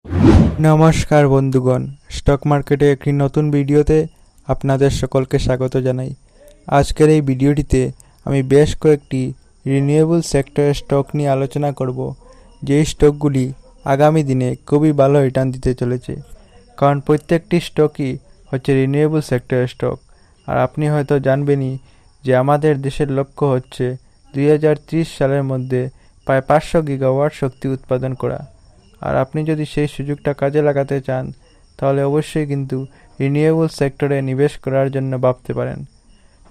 নমস্কার বন্ধুগণ, স্টক মার্কেটে একটি নতুন ভিডিওতে আপনাদের সকলকে স্বাগত জানাই। আজকের এই ভিডিওটিতে আমি বেশ কয়েকটি রিনিউয়েবল সেক্টরের স্টক নিয়ে আলোচনা করব, যেই স্টকগুলি আগামী দিনে খুবই ভালো রিটার্ন দিতে চলেছে। কারণ প্রত্যেকটি স্টকই হচ্ছে রিনিউয়েবল সেক্টরের স্টক। আর আপনি হয়তো জানবেনই যে আমাদের দেশের লক্ষ্য হচ্ছে 2030 সালের মধ্যে প্রায় 500 গিগাওয়াট শক্তি উৎপাদন করা। আর আপনি যদি সেই সুযোগটা কাজে লাগাতে চান, তাহলে অবশ্যই কিন্তু রিনিউয়েবল সেক্টরে নিবেশ করার জন্য ভাবতে পারেন।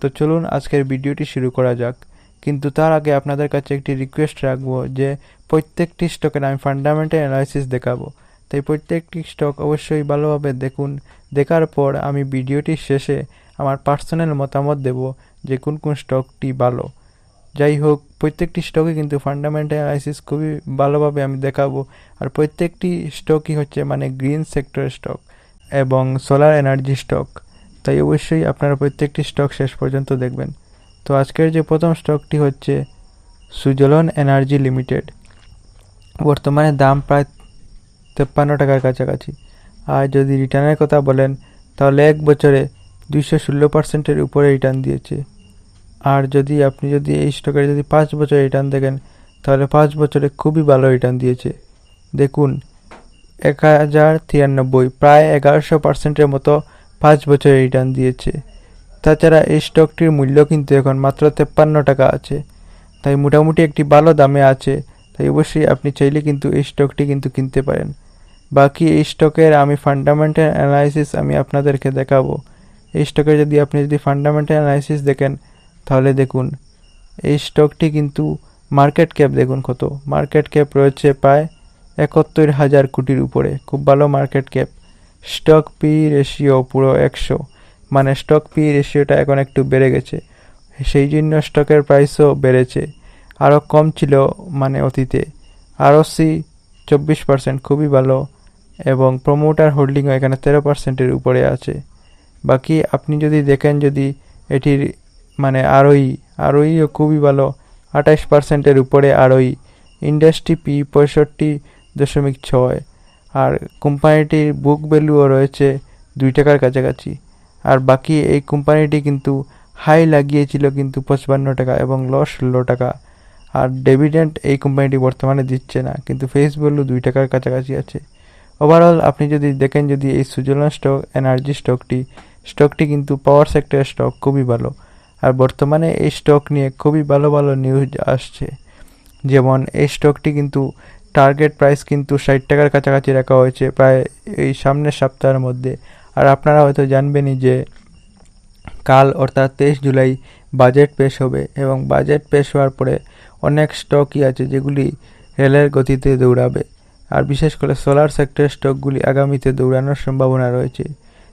তো চলুন আজকের ভিডিওটি শুরু করা যাক। কিন্তু তার আগে আপনাদের কাছে একটি রিকোয়েস্ট রাখবো যে প্রত্যেকটি স্টকের আমি ফান্ডামেন্টাল অ্যানালাইসিস দেখাবো, তাই প্রত্যেকটি স্টক অবশ্যই ভালোভাবে দেখুন। দেখার পর আমি ভিডিওটির শেষে আমার পার্সোনাল মতামত দেব যে কোন কোন স্টকটি ভালো। যাই হোক, প্রত্যেকটি স্টকে কিন্তু ফান্ডামেন্টাল অ্যানালাইসিস খুবই ভালোভাবে আমি দেখাবো। আর প্রত্যেকটি স্টকই হচ্ছে গ্রিন সেক্টর স্টক এবং সোলার এনার্জি স্টক, তাই অবশ্যই আপনারা প্রত্যেকটি স্টক শেষ পর্যন্ত দেখবেন। তো আজকের যে প্রথম স্টকটি হচ্ছে সুজলন এনার্জি লিমিটেড। বর্তমানে দাম প্রায় 53 টাকার কাছাকাছি। আর যদি রিটার্নের কথা বলেন, তাহলে এক বছরে 216% উপরে রিটার্ন দিয়েছে। আর আপনি যদি এই স্টকের 5 বছর রিটার্ন দেখেন, তাহলে 5 বছরে খুবই ভালো রিটার্ন দিয়েছে। দেখুন, 1093, প্রায় 1100%-এর মতো 5 বছরে রিটার্ন দিয়েছে। তাছাড়া এই স্টকটির মূল্য কিন্তু এখন মাত্র 53 টাকা আছে, তাই মোটামুটি একটি ভালো দামে আছে। তাই অবশ্যই আপনি চাইলে কিন্তু এই স্টকটি কিন্তু কিনতে পারেন। বাকি এই স্টকের আমি ফান্ডামেন্টাল অ্যানালাইসিস আমি আপনাদেরকে দেখাবো। এই স্টকের আপনি ফান্ডামেন্টাল অ্যানালাইসিস দেখেন, তাহলে দেখুন এই স্টকটি কিন্তু মার্কেট ক্যাপ দেখুন কত। মার্কেট ক্যাপ রয়েছে প্রায় 71,000 কোটির উপরে, খুব ভালো market cap. Stock P ratio পুরো 100, স্টক পি রেশিওটা এখন একটু বেড়ে গেছে, সেই জন্য স্টকের প্রাইসও বেড়েছে। আরও কম ছিল অতীতে। আরওসি 24%, খুবই ভালো। এবং প্রমোটার হোল্ডিংও এখানে 13%-এর উপরে আছে। বাকি আপনি দেখেন এটির আরওইও খুবই ভালো, 28%-এর উপরে আরওই। ইন্ডাস্ট্রি পি 65.6, আর কোম্পানিটির বুক ভ্যালুও রয়েছে 2 টাকার কাছাকাছি। আর বাকি এই কোম্পানিটি কিন্তু হাই লাগিয়েছিল কিন্তু 55 টাকা এবং লস 16 টাকা। আর ডিভিডেন্ড এই কোম্পানিটি বর্তমানে দিচ্ছে না, কিন্তু ফেস ভ্যালু 2 টাকার কাছাকাছি আছে। ওভারঅল আপনি দেখেন এই সুজলন স্টক এনার্জি স্টকটি কিন্তু পাওয়ার সেক্টরের স্টক, খুবই ভালো। আর বর্তমানে এই স্টক নিয়ে খুবই ভালো ভালো নিউজ আসছে। যেমন এই স্টকটি কিন্তু টার্গেট প্রাইস কিন্তু 60 টাকার কাছাকাছি রাখা হয়েছে প্রায় এই সামনের সপ্তাহের মধ্যে। আর আপনারা হয়তো জানবেনই যে কাল অর্থাৎ 23 জুলাই বাজেট পেশ হবে, এবং বাজেট পেশ হওয়ার পরে অনেক স্টকই আছে যেগুলি রেলের গতিতে দৌড়াবে। আর বিশেষ করে সোলার সেক্টরের স্টকগুলি আগামীতে দৌড়ানোর সম্ভাবনা রয়েছে।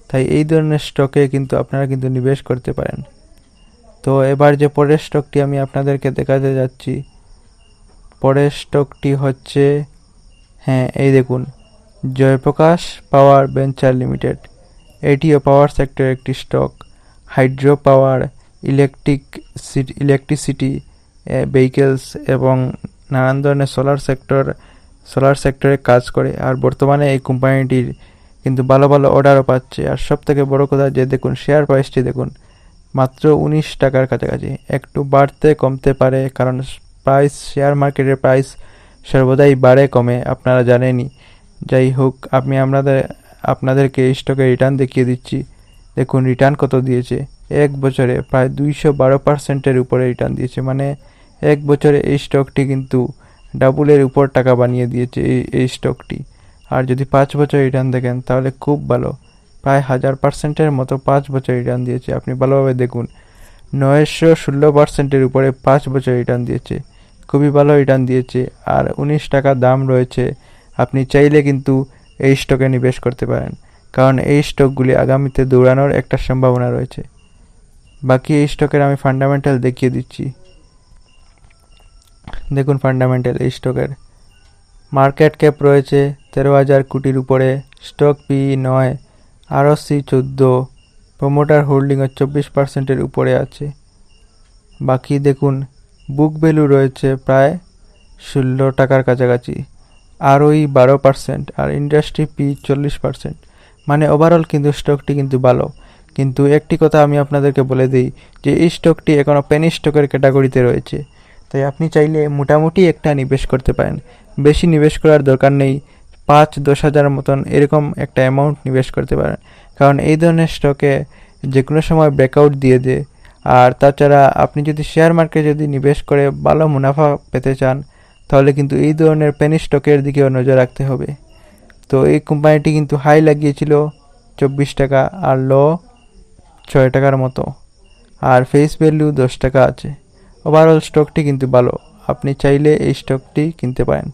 তাই এই ধরনের স্টকে কিন্তু আপনারা কিন্তু নিবেশ করতে পারেন। তো এবার যে পরের স্টকটি আমি আপনাদেরকে দেখাতে যাচ্ছি, পরের স্টকটি হচ্ছে এই দেখুন, জয়প্রকাশ পাওয়ার ভেঞ্চার লিমিটেড। এটিও পাওয়ার সেক্টরের একটি stock. Hydro power, electricity vehicles এবং নানান ধরনের সোলার সেক্টরে কাজ করে। আর বর্তমানে এই কোম্পানিটির কিন্তু ভালো ভালো অর্ডারও পাচ্ছে। আর সব থেকে বড় কথা দেখুন শেয়ার প্রাইসটি দেখুন, মাত্র 19 টাকার কাছাকাছি। একটু বাড়তে কমতে পারে, কারণ শেয়ার মার্কেটের প্রাইস সর্বদাই বাড়ে কমে, আপনারা জানেনই। যাই হোক, আপনাদেরকে এই স্টকের রিটার্ন দেখিয়ে দিচ্ছি। দেখুন রিটার্ন কত দিয়েছে। এক বছরে প্রায় 212%-এর উপরে রিটার্ন দিয়েছে। এক বছরে এই স্টকটি কিন্তু ডাবলের উপর টাকা বানিয়ে দিয়েছে এই স্টকটি। আর 5 বছর রিটার্ন দেখেন, তাহলে খুব ভালো, প্রায় 1000%-এর মতো 5 বছর রিটার্ন দিয়েছে। আপনি ভালোভাবে দেখুন, 916%-এর উপরে 5 বছর রিটার্ন দিয়েছে, খুবই ভালো রিটার্ন দিয়েছে। আর 19 টাকা দাম রয়েছে। আপনি চাইলে কিন্তু এই স্টকে নিবেশ করতে পারেন, কারণ এই স্টকগুলি আগামীতে দৌড়ানোর একটা সম্ভাবনা রয়েছে। বাকি এই স্টকের আমি ফান্ডামেন্টাল দেখিয়ে দিচ্ছি। দেখুন ফান্ডামেন্টাল এই স্টকের মার্কেট ক্যাপ রয়েছে 13,000 কোটির উপরে, স্টক পি 9, আরওসি 14, প্রমোটার হোল্ডিংও 24%-এর উপরে আছে। বাকি দেখুন বুক ভ্যালু রয়েছে প্রায় 16 টাকার কাছাকাছি। ROE 12% আর ইন্ডাস্ট্রি পি 40%। মানে ওভারঅল কিন্তু স্টকটি কিন্তু ভালো। কিন্তু একটি কথা আমি আপনাদেরকে বলে দিই যে এই স্টকটি এখনও পেনি স্টকের ক্যাটাগরিতে রয়েছে, তাই আপনি চাইলে মোটামুটি একটা নিবেশ করতে পারেন। বেশি নিবেশ করার দরকার নেই, 5-10 হাজার মতন এরকম একটা অ্যামাউন্ট নিবেশ করতে পারেন, কারণ এই ধরনের স্টকে যে কোনো সময় ব্রেকআউট দিয়ে দেয়। আর তাছাড়া আপনি যদি শেয়ার মার্কেটে যদি নিবেশ করে ভালো মুনাফা পেতে চান, তাহলে কিন্তু এই ধরনের পেনি স্টকের দিকেও নজর রাখতে হবে। তো এই কোম্পানিটি কিন্তু হাই লাগিয়েছিল 24 টাকা আর লো 6 টাকার মতো, আর ফেস ভ্যালু 10 টাকা আছে। ওভারঅল স্টকটি কিন্তু ভালো, আপনি চাইলে এই স্টকটি কিনতে পারেন।